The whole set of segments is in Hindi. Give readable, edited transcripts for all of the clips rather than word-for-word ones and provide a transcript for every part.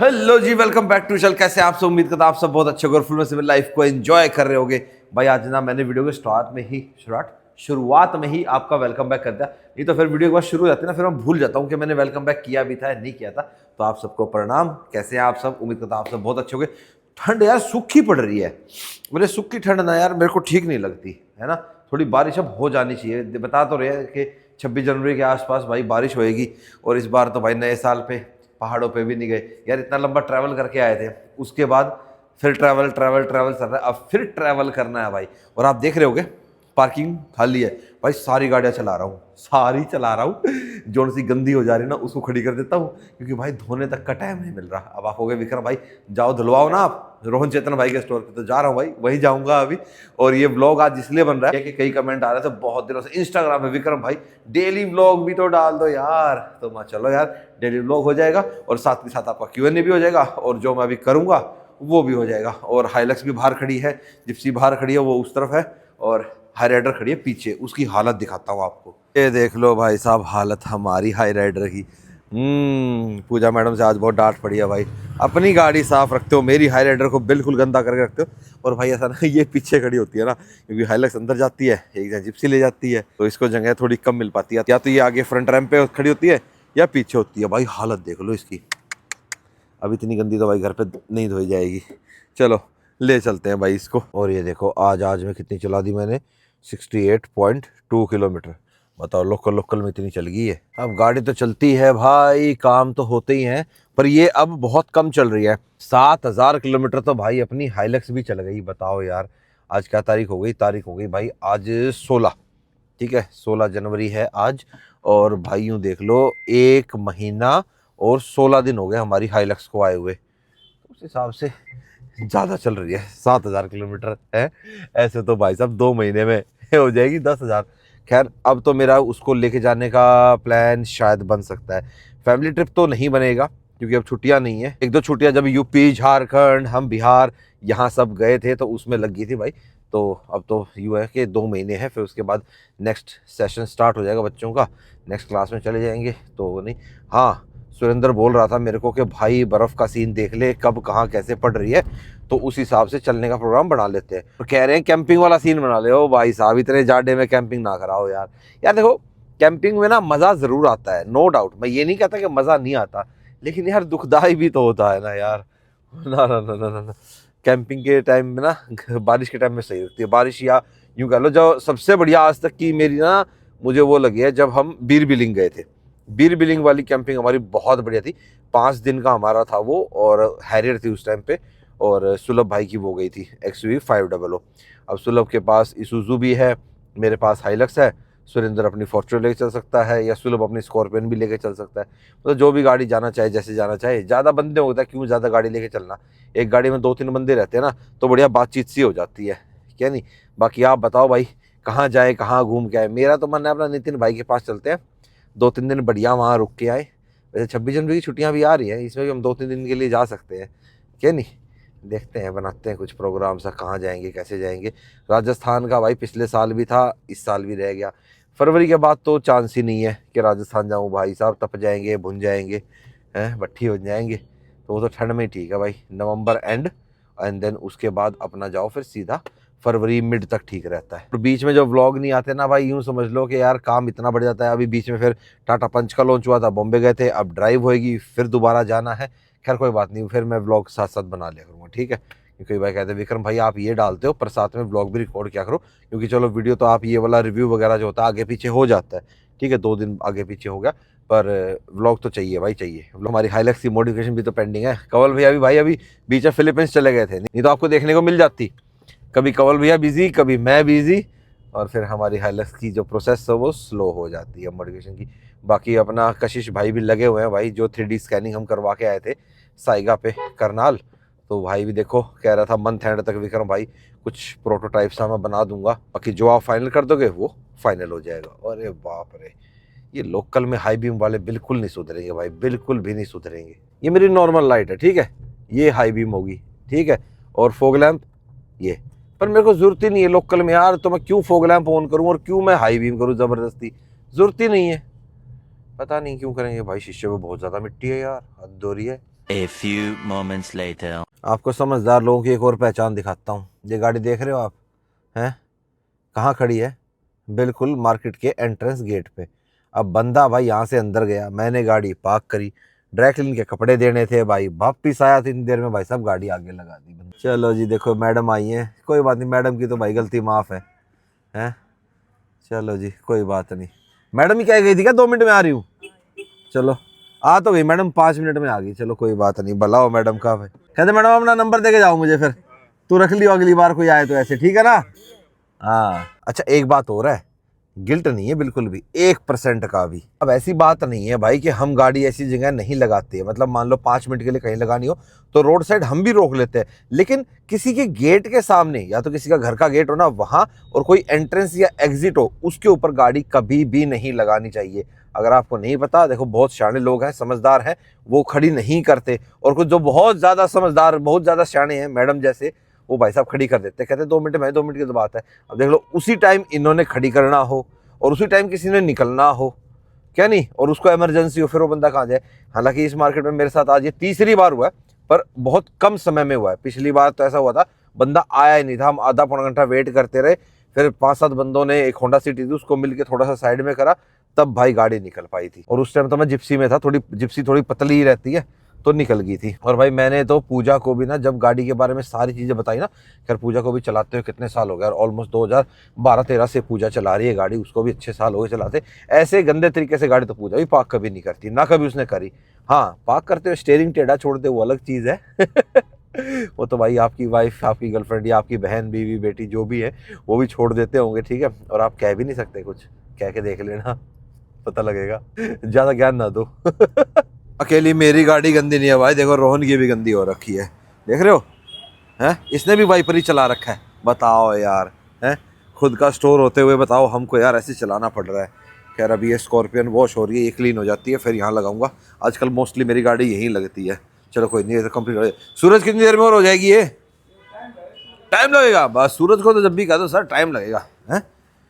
Hello ji, welcome back to चल। कैसे आप सब? उम्मीद करता आप सब बहुत अच्छे और फुल में से लाइफ को एंजॉय कर रहे होगे। भाई आज ना मैंने वीडियो के शुरुआत में ही आपका वेलकम बैक कर दिया। नहीं तो फिर वीडियो के बाद शुरू हो जाती है ना, फिर मैं भूल जाता हूँ कि मैंने वेलकम बैक किया भी था या नहीं किया था। तो आप सबको प्रणाम। कैसे हैं आप सब? उम्मीद करता आप सब बहुत अच्छे होगे। ठंड यार सूखी पड़ रही है। मुझे सूखी ठंड ना यार मेरे को ठीक नहीं लगती है ना। थोड़ी बारिश अब हो जानी चाहिए। बता तो रहे हैं कि 26 जनवरी के आसपास भाई बारिश होएगी। और इस बार तो भाई नए साल पे पहाड़ों पे भी नहीं गए यार। इतना लंबा ट्रैवल करके आए थे, उसके बाद फिर ट्रैवल ट्रैवल ट्रैवल कर रहा है। अब फिर ट्रैवल करना है भाई। और आप देख रहे होगे पार्किंग खाली है भाई। सारी गाड़ियां चला रहा हूँ, सारी चला रहा हूँ। जो सी गंदी हो जा रही है ना उसको खड़ी कर देता हूँ, क्योंकि भाई धोने तक का टाइम नहीं मिल रहा। अब आप हो गए विक्रम भाई जाओ धुलवाओ ना आप रोहन चेतन भाई के स्टोर पे। तो जा रहा हूँ भाई, वही जाऊंगा अभी। और ये व्लॉग आज इसलिए बन रहा है कि कई कमेंट आ रहे थे बहुत दिनों से इंस्टाग्राम पे, विक्रम भाई डेली व्लॉग भी तो डाल दो यार। तो मैं चलो यार डेली व्लॉग हो जाएगा और साथ के साथ आपका Q&A भी हो जाएगा, और जो मैं अभी करूंगा वो भी हो जाएगा। और हाइलक्स भी बाहर खड़ी है, जिप्सी बाहर खड़ी है, वो उस तरफ है, और हाई राइडर खड़ी है पीछे। उसकी हालत दिखाता हूँ आपको। ये देख लो भाई साहब हालत हमारी हाई राइडर की। पूजा मैडम से आज बहुत डांट पड़ी है भाई। अपनी गाड़ी साफ रखते हो, मेरी हाई राइडर को बिल्कुल गंदा करके रखते हो। और भाई ऐसा ना ये पीछे खड़ी होती है ना, क्योंकि हाइलक्स अंदर जाती है, एक जगह जिप्सी ले जाती है, तो इसको जगह थोड़ी कम मिल पाती है। या तो ये आगे फ्रंट रैम्प पे खड़ी होती है या पीछे होती है। भाई हालत देख लो इसकी। अब इतनी गंदी तो भाई घर पे नहीं धोई जाएगी। चलो ले चलते हैं भाई इसको। और ये देखो आज आज में कितनी चला दी मैंने, 68.2 किलोमीटर। बताओ लोकल लोकल में इतनी चल गई है। अब गाड़ी तो चलती है भाई, काम तो होते ही हैं, पर ये अब बहुत कम चल रही है। 7,000 किलोमीटर तो भाई अपनी हाइलक्स भी चल गई। बताओ यार आज क्या तारीख हो गई? तारीख हो गई भाई आज 16। ठीक है 16 जनवरी है आज। और भाई यूँ देख लो 1 महीना और 16 दिन हो गए हमारी हाइलक्स को आए हुए। उस हिसाब से ज़्यादा चल रही है। 7,000 किलोमीटर है। ऐसे तो भाई साहब 2 महीने में हो जाएगी 10,000। खैर अब तो मेरा उसको लेके जाने का प्लान शायद बन सकता है। फैमिली ट्रिप तो नहीं बनेगा, क्योंकि अब छुट्टियां नहीं है। एक दो छुट्टियां जब यूपी झारखंड हम बिहार यहाँ सब गए थे तो उसमें लग गई थी भाई। तो अब तो यूँ है कि 2 महीने हैं, फिर उसके बाद नेक्स्ट सेशन स्टार्ट हो जाएगा बच्चों का। नेक्स्ट क्लास में चले जाएंगे तो नहीं। हाँ सुरेंद्र बोल रहा था मेरे को कि भाई बर्फ़ का सीन देख ले कब कहाँ कैसे पड़ रही है, तो उस हिसाब से चलने का प्रोग्राम बना लेते हैं। तो कह रहे हैं कैंपिंग वाला सीन बना ले। ओ भाई साहब इतने जाडे में कैंपिंग ना कराओ यार। यार देखो कैंपिंग में ना मज़ा ज़रूर आता है, नो डाउट। मैं ये नहीं कहता कि मज़ा नहीं आता, लेकिन यार दुखदाई भी तो होता है ना यार। ना ना ना ना ना, ना। कैंपिंग के टाइम में ना बारिश के टाइम में सही लगती है बारिश। या यूँ कह लो जो सबसे बढ़िया आज तक की मेरी ना मुझे वो लगी है जब हम बीर बिलिंग गए थे। बीर बिलिंग वाली कैंपिंग हमारी बहुत बढ़िया थी। 5 दिन का हमारा था वो, और हैरियर थी उस टाइम पे, और सुलभ भाई की वो गई थी XUV 500। अब सुलभ के पास इसूजू भी है, मेरे पास हाइलक्स है। सुरेंद्र अपनी फॉर्च्यूनर लेके चल सकता है, या सुलभ अपनी स्कॉर्पियन भी लेके चल सकता है। मतलब जो भी गाड़ी जाना चाहे जैसे जाना चाहे। ज़्यादा बंदे होता है क्यों ज़्यादा गाड़ी लेके चलना। एक गाड़ी में 2-3 बंदे रहते हैं ना तो बढ़िया बातचीत सी हो जाती है, क्या नहीं। बाकी आप बताओ भाई कहाँ जाए कहाँ घूम के आए। मेरा तो मन है अपना नितिन भाई के पास चलते हैं, 2-3 दिन बढ़िया वहाँ रुक के आए। वैसे 26 जनवरी की छुट्टियाँ भी आ रही हैं, इसमें भी हम 2-3 दिन के लिए जा सकते हैं, क्या नहीं। देखते हैं बनाते हैं कुछ प्रोग्राम सा, कहाँ जाएंगे कैसे जाएंगे। राजस्थान का भाई पिछले साल भी था, इस साल भी रह गया। फरवरी के बाद तो चांस ही नहीं है कि राजस्थान जाऊँ भाई साहब। तप जाएंगे भुन जाएंगे हैं, भट्ठी हो जाएंगे। तो वो तो ठंड में ही ठीक है भाई, नवंबर एंड देन उसके बाद अपना जाओ फिर सीधा फरवरी मिड तक ठीक रहता है। तो बीच में जो व्लॉग नहीं आते ना भाई, यूँ समझ लो कि यार काम इतना बढ़ जाता है। अभी बीच में फिर टाटा पंच का लॉन्च हुआ था, बॉम्बे गए थे, अब ड्राइव होएगी, फिर दोबारा जाना है। खैर कोई बात नहीं, फिर मैं व्लॉग साथ साथ बना लिया करूँगा, ठीक है। क्योंकि भाई कहते हैं विक्रम भाई आप ये डालते हो पर साथ में व्लॉग भी रिकॉर्ड किया करो, क्योंकि चलो वीडियो तो आप ये वाला रिव्यू वगैरह जो होता है आगे पीछे हो जाता है, ठीक है 2 दिन आगे पीछे हो गया, पर व्लॉग तो चाहिए भाई चाहिए। हमारी हाइलक्स की मॉडिफिकेशन भी तो पेंडिंग है। कंवल भैया भी भाई अभी बीच में फिलीपींस चले गए थे, नहीं तो आपको देखने को मिल जाती। कभी कंवल भैया बिजी, कभी मैं बिजी, और फिर हमारी हाइलक्स की जो प्रोसेस है वो स्लो हो जाती है मॉडिफिकेशन की। बाकी अपना कशिश भाई भी लगे हुए हैं भाई, जो 3D स्कैनिंग हम करवा के आए थे साइगा पे करनाल। तो भाई भी देखो कह रहा था मंथ एंड तक विक्रम भाई कुछ प्रोटोटाइप सा मैं बना दूंगा, बाकी जो आप फाइनल कर दोगे वो फाइनल हो जाएगा। अरे बाप रे, ये लोकल में हाई बीम वाले बिल्कुल नहीं सुधरेंगे भाई, बिल्कुल भी नहीं सुधरेंगे। ये मेरी नॉर्मल लाइट है, ठीक है, ये हाई बीम होगी, ठीक है, और फॉग लैंप ये। पर मेरे को जरूरत ही नहीं है लोकल में यार, तो मैं क्यों फॉग लैंप ऑन करूं और क्यों मैं हाई बीम करूं जबरदस्ती, जरूरत ही नहीं है। पता नहीं क्यों करेंगे भाई। शीशे पे बहुत ज्यादा मिट्टी है यार, हद हो रही है। A few moments later. आपको समझदार लोगों की एक और पहचान दिखाता हूँ। ये गाड़ी देख रहे हो आप, हैं कहाँ खड़ी है? बिल्कुल मार्केट के एंट्रेंस गेट पे। अब बंदा भाई यहाँ से अंदर गया, मैंने गाड़ी पार्क करी, ड्राई क्लीन के कपड़े देने थे भाई, वापिस आया 3 देर में भाई साहब गाड़ी आगे लगा दी। चलो जी देखो मैडम आई हैं, कोई बात नहीं, मैडम की तो भाई गलती माफ़ है, हैं? चलो जी कोई बात नहीं। मैडम ही क्या गई थी क्या 2 मिनट में आ रही हूँ? चलो आ तो गई मैडम, 5 मिनट में आ गई। चलो कोई बात नहीं, भला हो मैडम का। भाई कहते मैडम अपना नंबर दे के जाओ मुझे, फिर तू रख लियो अगली बार कोई आए तो ऐसे, ठीक है ना? हाँ अच्छा एक बात और है, गिल्ट नहीं है बिल्कुल भी, 1% का भी। अब ऐसी बात नहीं है भाई कि हम गाड़ी ऐसी जगह नहीं लगाते हैं, मतलब मान लो 5 मिनट के लिए कहीं लगानी हो तो रोड साइड हम भी रोक लेते हैं, लेकिन किसी के गेट के सामने या तो किसी का घर का गेट हो ना वहाँ, और कोई एंट्रेंस या एग्जिट हो उसके ऊपर गाड़ी कभी भी नहीं लगानी चाहिए। अगर आपको नहीं पता, देखो बहुत शाणे लोग हैं, समझदार हैं, वो खड़ी नहीं करते, और कुछ जो बहुत ज़्यादा समझदार, बहुत ज़्यादा शाणे हैं मैडम जैसे, वो भाई साहब खड़ी कर देते, कहते 2 मिनट में, 2 मिनट की तो बात है। अब देख लो उसी टाइम इन्होंने खड़ी करना हो और उसी टाइम किसी ने निकलना हो, क्या नहीं, और उसको इमरजेंसी हो, फिर वो बंदा कहाँ जाए। हालांकि इस मार्केट में मेरे साथ आज ये 3री बार हुआ है, पर बहुत कम समय में हुआ है। पिछली बार तो ऐसा हुआ था बंदा आया ही नहीं था, हम आधा पौना घंटा वेट करते रहे, फिर 5-7 बंदों ने एक होंडा सिटी थी उसको मिलकर थोड़ा सा साइड में करा, तब भाई गाड़ी निकल पाई थी। और उस टाइम तो मैं जिप्सी में था, थोड़ी जिप्सी थोड़ी पतली ही रहती है तो निकल गई थी। और भाई मैंने तो पूजा को भी ना जब गाड़ी के बारे में सारी चीज़ें बताई ना, खैर पूजा को भी चलाते हुए कितने साल हो गए, ऑलमोस्ट 2012-13 से पूजा चला रही है गाड़ी, उसको भी अच्छे साल हो गए चलाते। ऐसे गंदे तरीके से गाड़ी तो पूजा भी पार्क कभी नहीं करती, ना कभी उसने करी। हाँ पार्क करते हुए स्टेयरिंग टेढ़ा छोड़ते वो अलग चीज़ है वो तो भाई आपकी वाइफ, आपकी गर्लफ्रेंड या आपकी बहन, बीवी, बेटी जो भी है वो भी छोड़ देते होंगे, ठीक है, और आप कह भी नहीं सकते कुछ, कह के देख लेना पता लगेगा, ज़्यादा ज्ञान ना दो अकेली मेरी गाड़ी गंदी नहीं है भाई, देखो रोहन की भी गंदी हो रखी है, देख रहे हो, हैं? इसने भी वाइपर ही चला रखा है, बताओ यार, हैं? खुद का स्टोर होते हुए बताओ हमको यार ऐसे चलाना पड़ रहा है। खैर अभी ये स्कॉर्पियन वॉश हो रही है, ये क्लीन हो जाती है, फिर यहाँ लगाऊंगा। आजकल मोस्टली मेरी गाड़ी यहीं लगती है। चलो कोई नहीं, ये तो कंप्लीट हो। सूरज कितनी देर में और हो जाएगी ये? टाइम लगेगा? बस सूरज को तो जब भी कहा दो सर टाइम लगेगा, हैं?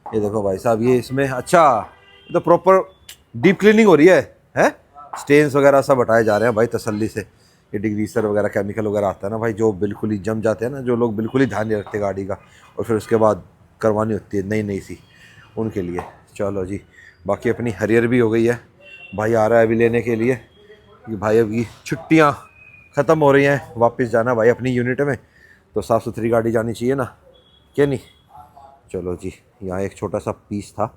ये देखो भाई साहब, ये इसमें अच्छा तो प्रॉपर डीप क्लीनिंग हो रही है? स्टेन्स वगैरह सब हटाए जा रहे हैं भाई तसल्ली से। ये डिग्रीसर वगैरह केमिकल वगैरह आता है ना भाई, जो बिल्कुल ही जम जाते हैं ना, जो लोग बिल्कुल ही ध्यान नहीं रखते गाड़ी का, और फिर उसके बाद करवानी होती है नई नई सी, उनके लिए। चलो जी बाकी अपनी हरियर भी हो गई है, भाई आ रहा है अभी लेने के लिए, कि भाई अभी छुट्टियाँ ख़त्म हो रही हैं, वापस जाना भाई अपनी यूनिट में, तो साफ़ सुथरी गाड़ी जानी चाहिए ना, क्या नहीं। चलो जी यहाँ एक छोटा सा पीस था,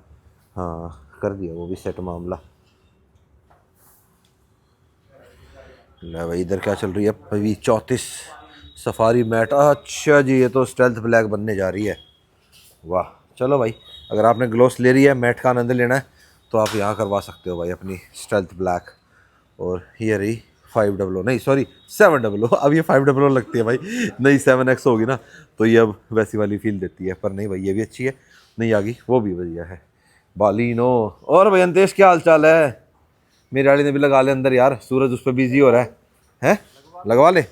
हाँ कर दिया वो भी सेट मामला। ले भाई इधर क्या चल रही है अभी? 34 सफारी मैट, अच्छा जी ये तो स्टेल्थ ब्लैक बनने जा रही है, वाह। चलो भाई अगर आपने ग्लोस ले रही है, मैट का आनंद लेना है, तो आप यहाँ करवा सकते हो भाई अपनी स्टेल्थ ब्लैक। और ये रही 500, नहीं सॉरी 700, अब ये 500 लगती है भाई, नई 7X होगी ना तो ये अब वैसी वाली फील देती है, पर नहीं भाई ये भी अच्छी है, नहीं आ गई वो भी बढ़िया है। बालिनो। और भाई अंतेश क्या हाल चाल है? मेरी गाड़ी ने भी लगा ले अंदर यार, सूरज उस पर बिजी हो रहा है, हैं? लगवा ले,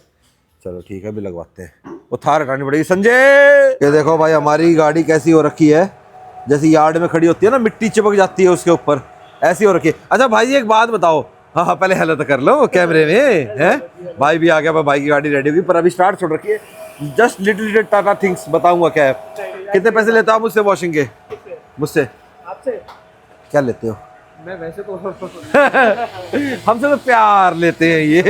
चलो ठीक है अभी लगवाते हैं। वो थार हटानी पड़ेगी संजय। ये देखो भाई हमारी गाड़ी कैसी हो रखी है, जैसे यार्ड में खड़ी होती है ना, मिट्टी चिपक जाती है उसके ऊपर, ऐसी हो रखी है। अच्छा भाई एक बात बताओ, हाँ हाँ पहले हेलो तो कर लो कैमरे में, हैं? भाई भी आ गया, भाई की गाड़ी रेडी हुई, पर अभी स्टार्ट छोड़ रखी है। जस्ट लिटिल टाटा थिंग्स बताऊंगा क्या है। कितने पैसे लेते हो आप मुझसे वॉशिंग के? मुझसे आपसे क्या लेते हो? मैं वैसे तो हमसे तो प्यार लेते हैं ये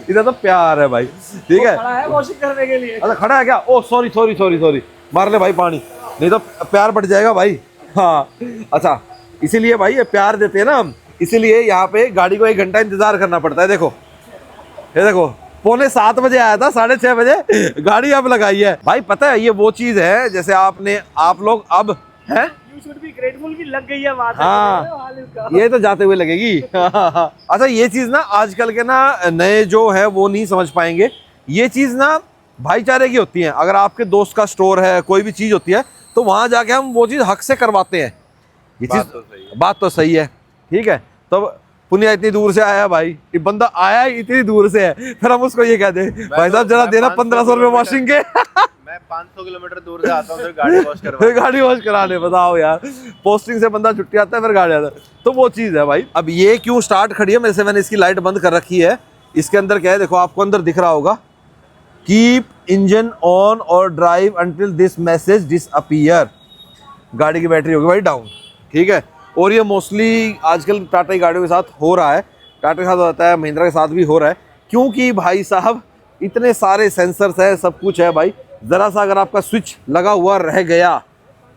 इधर तो प्यार है भाई, ठीक है। खड़ा है वॉशिंग करने के लिए। अच्छा खड़ा है क्या? ओ सॉरी सॉरी सॉरी सॉरी, मार ले भाई पानी, नहीं तो प्यार बढ़ जाएगा भाई। हाँ अच्छा इसीलिए भाई ये प्यार देते हैं ना हम, इसीलिए यहाँ पे गाड़ी को 1 घंटा इंतजार करना पड़ता है। देखो ये देखो 6:45 बजे आया था, 6:30 बजे गाड़ी अब लगाई है भाई। पता है ये वो चीज है जैसे आप लोग अब हैं, You should be grateful कि लग गई है बात। हाँ ये तो जाते हुए लगेगी अच्छा ये चीज ना आजकल के ना नए जो है वो नहीं समझ पाएंगे, ये चीज ना भाईचारे की होती है। अगर आपके दोस्त का स्टोर है, कोई भी चीज होती है, तो वहां जाके हम वो चीज हक से करवाते हैं। ये चीज बात तो सही है, ठीक है। तो पुनिया इतनी दूर से आया भाई, ये बंदा आया इतनी दूर से है, फिर हम उसको ये कहते हैं भाई साहब जरा देना 1500 रुपये वॉशिंग के मैं 500 किलोमीटर दूर से आता हूँ फिर गाड़ी वॉश फिर गाड़ी वॉश कराने, बताओ यार। पोस्टिंग से बंदा छुट्टी आता है फिर गाड़ी आता है, तो वो चीज़ है भाई। अब ये क्यों स्टार्ट खड़ी है, वैसे मैंने इसकी लाइट बंद कर रखी है इसके अंदर क्या है देखो, आपको अंदर दिख रहा होगा, कीप इंजन ऑन और drive until this message disappear. गाड़ी की बैटरी होगी भाई डाउन, ठीक है। और ये मोस्टली आजकल टाटा की गाड़ियों के साथ हो रहा है, टाटा के साथ होता है, महिंद्रा के साथ भी हो रहा है, क्योंकि भाई साहब इतने सारे सेंसर्स है, सब कुछ है भाई। ज़रा सा अगर आपका स्विच लगा हुआ रह गया,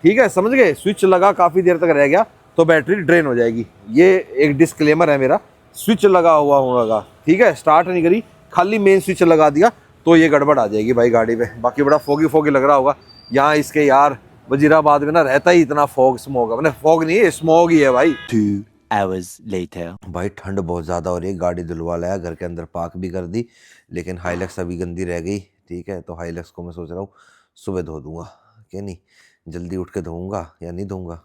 ठीक है, समझ गए, स्विच लगा काफ़ी देर तक रह गया तो बैटरी ड्रेन हो जाएगी। ये एक डिस्क्लेमर है मेरा, स्विच लगा हुआ होगा, ठीक है, स्टार्ट नहीं करी, खाली मेन स्विच लगा दिया तो ये गड़बड़ आ जाएगी भाई गाड़ी पे। बाकी बड़ा फोगी फोगी लग रहा होगा यहाँ इसके यार, वजीराबाद में ना रहता ही इतना फॉग स्मॉग है, मैंने फॉग नहीं है, स्मॉग ही है भाई। 2 hours later. भाई ठंड बहुत ज़्यादा हो रही है, गाड़ी धुलवा लाया, घर के अंदर पार्क भी कर दी, लेकिन हाइलक्स अभी गंदी रह गई, ठीक है। तो हाइलक्स को मैं सोच रहा हूँ सुबह धो दूंगा, क्या नहीं, जल्दी उठ के धोऊंगा या नहीं धोऊंगा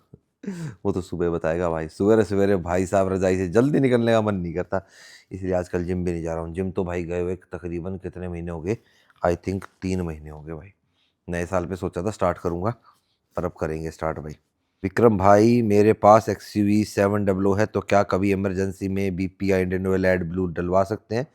वो तो सुबह बताएगा भाई। सवेरे सवेरे भाई साहब रजाई से जल्दी निकलने का मन नहीं करता, इसलिए आजकल जिम भी नहीं जा रहा हूँ। जिम तो भाई गए हुए तकरीबन कितने महीने हो गए, आई थिंक 3 महीने हो गए भाई। नए साल पे सोचा था स्टार्ट करूँगा, पर अब करेंगे स्टार्ट भाई। विक्रम भाई, मेरे पास XUV 700 है, तो क्या कभी इमरजेंसी में BPI Indian oil ad blue डलवा सकते हैं?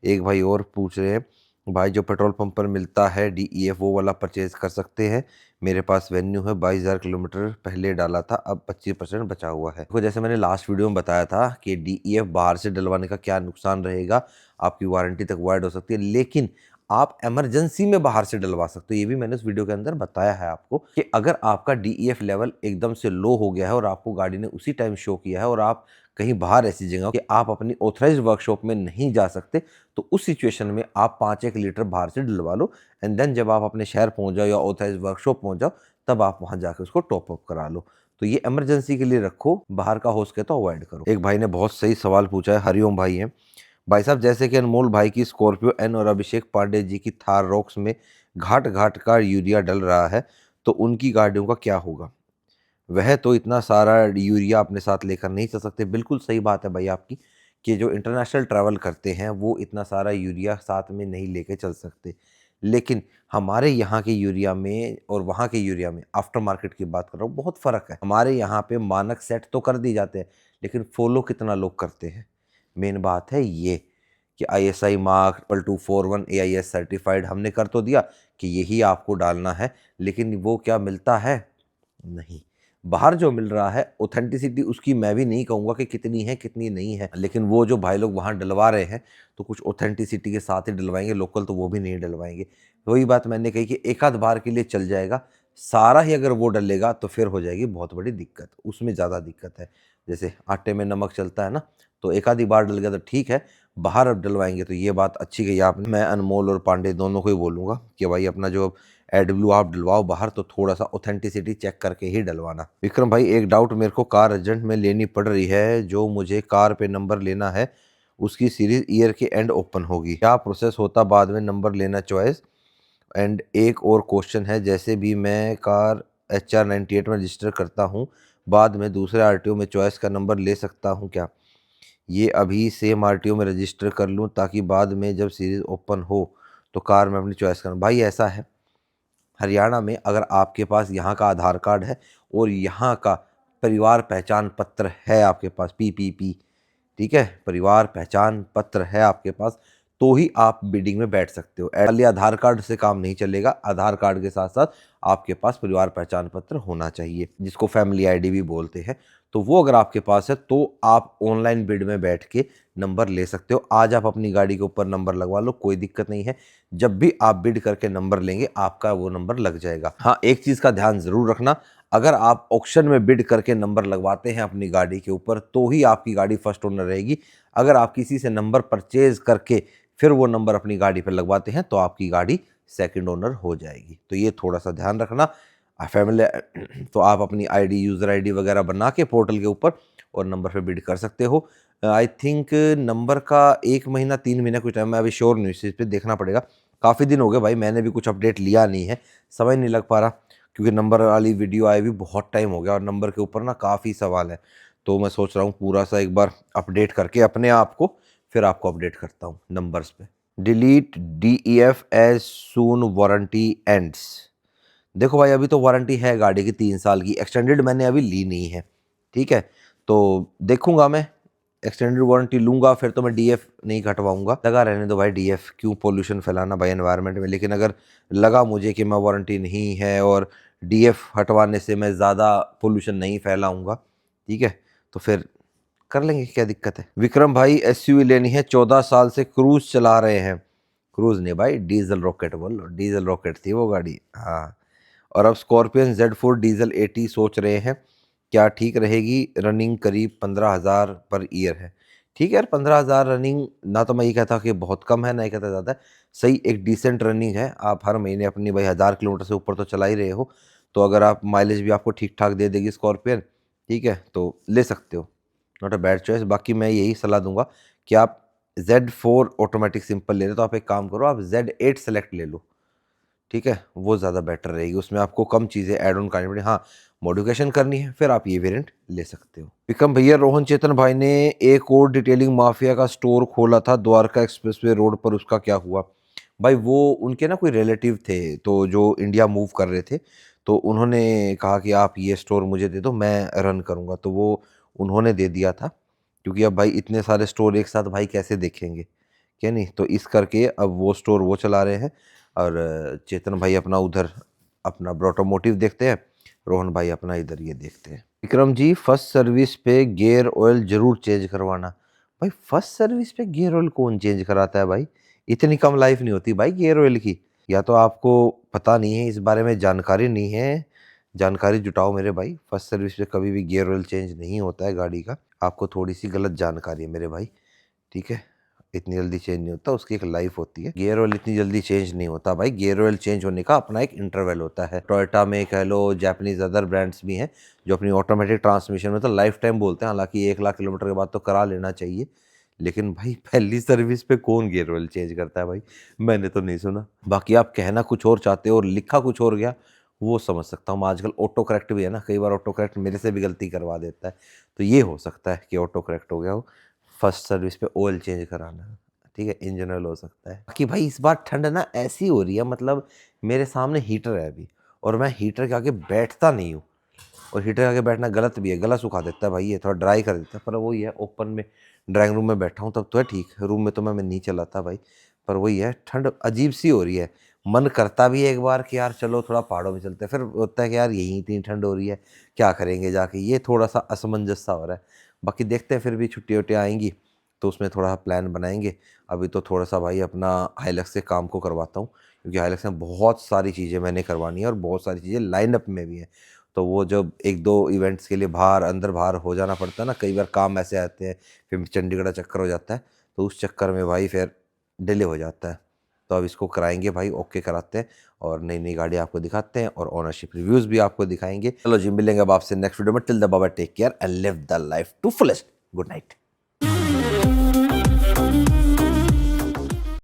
एक भाई और पूछ रहे हैं, भाई जो पेट्रोल पंप पर मिलता है DEF वो वाला परचेज कर सकते हैं? मेरे पास वेन्यू है, 22,000 किलोमीटर पहले डाला था, अब 25% बचा हुआ है। देखो जैसे मैंने लास्ट वीडियो में बताया था कि DEF बाहर से डलवाने का क्या नुकसान रहेगा, आपकी वारंटी तक वाइड हो सकती है, लेकिन आप इमरजेंसी में बाहर से डलवा सकते हो। ये भी मैंने उस वीडियो के अंदर बताया है आपको कि अगर आपका DEF लेवल एकदम से लो हो गया है और आपको गाड़ी ने उसी टाइम शो किया है और आप कहीं बाहर ऐसी जगह कि आप अपनी ऑथराइज्ड वर्कशॉप में नहीं जा सकते, तो उस सिचुएशन में आप 5-1 लीटर बाहर से डलवा लो, एंड देन जब आप अपने शहर पहुंच जाओ या ऑथराइज्ड वर्कशॉप पहुंच जाओ, तब आप वहां जाकर उसको टॉप अप करा लो। तो ये इमरजेंसी के लिए रखो, बाहर का हो सके तो अवॉइड करो। एक भाई ने बहुत सही सवाल पूछा है, हरिओम भाई है। भाई साहब, जैसे कि अनमोल भाई की स्कॉर्पियो एन और अभिषेक पांडे जी की थार रॉक्स में घाट घाट का यूरिया डल रहा है, तो उनकी गाड़ियों का क्या होगा? वह तो इतना सारा यूरिया अपने साथ लेकर नहीं चल सकते। बिल्कुल सही बात है भाई आपकी, कि जो इंटरनेशनल ट्रैवल करते हैं वो इतना सारा यूरिया साथ में नहीं लेके चल सकते, लेकिन हमारे यहाँ के यूरिया में और वहाँ के यूरिया में, आफ्टर मार्केट की बात कर रहा हूँ, बहुत फ़र्क है। हमारे यहाँ पे मानक सेट तो कर दी जाते हैं, लेकिन फॉलो कितना लोग करते हैं, मेन बात है ये कि ISI मार्क 2241 AIS सर्टिफाइड हमने कर तो दिया कि यही आपको डालना है, लेकिन वो क्या मिलता है? नहीं। बाहर जो मिल रहा है ऑथेंटिसिटी उसकी मैं भी नहीं कहूँगा कि कितनी है कितनी नहीं है, लेकिन वो जो भाई लोग वहाँ डलवा रहे हैं तो कुछ ऑथेंटिसिटी के साथ ही डलवाएंगे, लोकल तो वो भी नहीं डलवाएंगे। वही बात मैंने कही कि एक आध बार के लिए चल जाएगा, सारा ही अगर वो डलेगा तो फिर हो जाएगी बहुत बड़ी दिक्कत, उसमें ज़्यादा दिक्कत है। जैसे आटे में नमक चलता है ना, तो एक आधी बार डल गया तो ठीक है, बाहर अब डलवाएंगे तो ये बात अच्छी कही आपने। मैं अनमोल और पांडे दोनों को ही बोलूँगा कि भाई अपना जो एडब्ल्यू आप डलवाओ बाहर, तो थोड़ा सा ऑथेंटिसिटी चेक करके ही डलवाना। विक्रम भाई, एक डाउट, मेरे को कार अर्जेंट में लेनी पड़ रही है, जो मुझे कार पे नंबर लेना है उसकी सीरीज ईयर के एंड ओपन होगी, क्या प्रोसेस होता बाद में नंबर लेना चॉइस? एंड एक और क्वेश्चन है, जैसे भी मैं कार HR 98 में रजिस्टर करता हूँ, बाद में दूसरे RTO में चॉइस का नंबर ले सकता हूँ क्या? ये अभी सेम RTO में रजिस्टर कर लूँ ताकि बाद में जब सीरीज़ ओपन हो तो कार में अपनी चॉइस करना। भाई ऐसा है, हरियाणा में अगर आपके पास यहाँ का आधार कार्ड है और यहाँ का परिवार पहचान पत्र है आपके पास, PPP, ठीक है, परिवार पहचान पत्र है आपके पास, तो ही आप बिडिंग में बैठ सकते हो। खाली आधार कार्ड से काम नहीं चलेगा, आधार कार्ड के साथ साथ आपके पास परिवार पहचान पत्र होना चाहिए, जिसको फैमिली ID भी बोलते हैं। तो वो अगर आपके पास है तो आप ऑनलाइन बिड में बैठ के नंबर ले सकते हो। आज आप अपनी गाड़ी के ऊपर नंबर लगवा लो, कोई दिक्कत नहीं है। जब भी आप बिड करके नंबर लेंगे आपका वो नंबर लग जाएगा। हाँ, एक चीज़ का ध्यान ज़रूर रखना, अगर आप ऑक्शन में बिड करके नंबर लगवाते हैं अपनी गाड़ी के ऊपर तो ही आपकी गाड़ी फर्स्ट ओनर रहेगी। अगर आप किसी से नंबर परचेज करके फिर वो नंबर अपनी गाड़ी पर लगवाते हैं तो आपकी गाड़ी सेकंड ओनर हो जाएगी। तो ये थोड़ा सा ध्यान रखना। फैमिली तो आप अपनी ID, यूज़र ID वगैरह बना के पोर्टल के ऊपर और नंबर पे बिड कर सकते हो। आई थिंक नंबर का 1 महीना 3 महीना कुछ टाइम, मैं अभी श्योर नहीं, इस पर देखना पड़ेगा। काफ़ी दिन हो गए भाई, मैंने भी कुछ अपडेट लिया नहीं है, समय नहीं लग पा रहा, क्योंकि नंबर वाली वीडियो आए भी बहुत टाइम हो गया और नंबर के ऊपर ना काफ़ी सवाल है। तो मैं सोच रहा हूँ पूरा सा एक बार अपडेट करके अपने आप को, फिर आपको अपडेट करता हूँ नंबर्स पे। Delete DEF as soon warranty ends. देखो भाई, अभी तो वारंटी है गाड़ी की 3 साल की, एक्सटेंडेड मैंने अभी ली नहीं है, ठीक है, तो देखूंगा मैं एक्सटेंडेड वारंटी लूंगा फिर तो मैं डीएफ नहीं घटवाऊंगा। लगा रहने दो भाई डीएफ, क्यों पोल्यूशन फैलाना भाई एनवायरनमेंट में। लेकिन अगर लगा मुझे कि मैं वारंटी नहीं है और डीएफ हटवाने से मैं ज़्यादा पोल्यूशन नहीं फैलाऊंगा, ठीक है, तो फिर कर लेंगे, क्या दिक्कत है। विक्रम भाई एसयूवी लेनी है, 14 साल से क्रूज चला रहे हैं। क्रूज नहीं भाई, डीजल रॉकेट बोल लो, डीजल रॉकेट थी वो गाड़ी। हाँ, और अब स्कॉर्पियन Z4 डीजल 80 सोच रहे हैं, क्या ठीक रहेगी? रनिंग करीब 15,000 पर ईयर है। ठीक है यार, 15,000 रनिंग ना तो मैं ये कहता कि बहुत कम है, ना ये कहता ज़्यादा है, सही एक डिसेंट रनिंग है। आप हर महीने अपनी भाई 1000 किलोमीटर से ऊपर तो चला ही रहे हो, तो अगर आप माइलेज भी आपको ठीक ठाक दे देगी स्कॉर्पियन, ठीक है, तो ले सकते हो, नॉट अ बैड चॉइस। बाकी मैं यही सलाह दूंगा कि आप Z4 ऑटोमेटिक सिंपल ले रहे तो आप एक काम करो, आप Z8 सेलेक्ट ले लो, ठीक है, वो ज़्यादा बेटर रहेगी। उसमें आपको कम चीज़ें ऐड ऑन करनी पड़ेगी। हाँ, मॉडिफिकेशन करनी है फिर आप ये वेरिएंट ले सकते हो। विक्रम भैया, रोहन चेतन भाई ने एक और डिटेलिंग माफिया का स्टोर खोला था द्वारका एक्सप्रेसवे रोड पर, उसका क्या हुआ? भाई वो उनके ना कोई रिलेटिव थे, तो जो इंडिया मूव कर रहे थे, तो उन्होंने कहा कि आप ये स्टोर मुझे दे दो, मैं रन करूँगा, तो वो उन्होंने दे दिया था। क्योंकि अब भाई इतने सारे स्टोर एक साथ भाई कैसे देखेंगे, क्या नहीं, तो इस करके अब वो स्टोर वो चला रहे हैं और चेतन भाई अपना उधर अपना ऑटोमोटिव देखते हैं, रोहन भाई अपना इधर ये देखते हैं। विक्रम जी, फर्स्ट सर्विस पे गियर ऑयल जरूर चेंज करवाना। भाई फर्स्ट सर्विस पे गियर ऑयल कौन चेंज कराता है भाई? इतनी कम लाइफ नहीं होती भाई गियर ऑयल की। या तो आपको पता नहीं है, इस बारे में जानकारी नहीं है, जानकारी जुटाओ मेरे भाई। फर्स्ट सर्विस पे कभी भी गियर ऑयल चेंज नहीं होता है गाड़ी का, आपको थोड़ी सी गलत जानकारी है मेरे भाई, ठीक है। इतनी जल्दी चेंज नहीं होता, उसकी एक लाइफ होती है। गियर ऑयल इतनी जल्दी चेंज नहीं होता भाई, गियर ऑयल चेंज होने का अपना एक इंटरवल होता है। टोयोटा में कह लो, जापानीज अदर ब्रांड्स भी हैं जो अपनी ऑटोमेटिक ट्रांसमिशन में तो लाइफ टाइम बोलते हैं, हालांकि 1 लाख किलोमीटर के बाद तो करा लेना चाहिए। लेकिन भाई पहली सर्विस पे कौन गियर ऑयल चेंज करता है भाई? मैंने तो नहीं सुना। बाकी आप कहना कुछ और चाहते हो और लिखा कुछ और गया, वो समझ सकता हूँ। आजकल ऑटो करेक्ट भी है ना, कई बार ऑटो करेक्ट मेरे से भी गलती करवा देता है, तो ये हो सकता है कि ऑटो करेक्ट हो गया हो। फर्स्ट सर्विस पे ऑयल चेंज कराना, ठीक है, इन जनरल हो सकता है। बाकी भाई इस बार ठंड ना ऐसी हो रही है, मतलब मेरे सामने हीटर है अभी और मैं हीटर के आगे बैठता नहीं हूँ, और हीटर के आगे बैठना गलत भी है, गला सुखा देता है भाई, ये थोड़ा ड्राई कर देता है। पर वही है, ओपन में ड्राइंग रूम में बैठा हूँ तब तो है ठीक, रूम में तो मैं नहीं चलाता भाई। पर वही है, ठंड अजीब सी हो रही है, मन करता भी है एक बार कि यार चलो थोड़ा पहाड़ों में चलते हैं, फिर होता है कि यार यहीं इतनी ठंड हो रही है, क्या करेंगे जाके, ये थोड़ा सा असमंजस सा हो रहा है। बाकी देखते हैं, फिर भी छुट्टी वुट्टियाँ आएंगी तो उसमें थोड़ा प्लान बनाएंगे। अभी तो थोड़ा सा भाई अपना हाइलक्स से काम को करवाता हूँ, क्योंकि हाइलक्स में बहुत सारी चीज़ें मैंने करवानी है और बहुत सारी चीज़ें लाइनअप में भी हैं। तो वो जब 1-2 इवेंट्स के लिए बाहर अंदर बाहर हो जाना पड़ता है ना, कई बार काम ऐसे आते हैं, फिर चंडीगढ़ का चक्कर हो जाता है, तो उस चक्कर में भाई फिर डिले हो जाता है। तो अब इसको कराएंगे भाई, ओके कराते हैं और नई नई गाड़ी आपको दिखाते हैं और ओनरशिप रिव्यूज़ भी आपको दिखाएंगे। चलो जी, मिलेंगे अब आपसे नेक्स्ट वीडियो में। Till the bye, take care and live the life to fullest. Good night.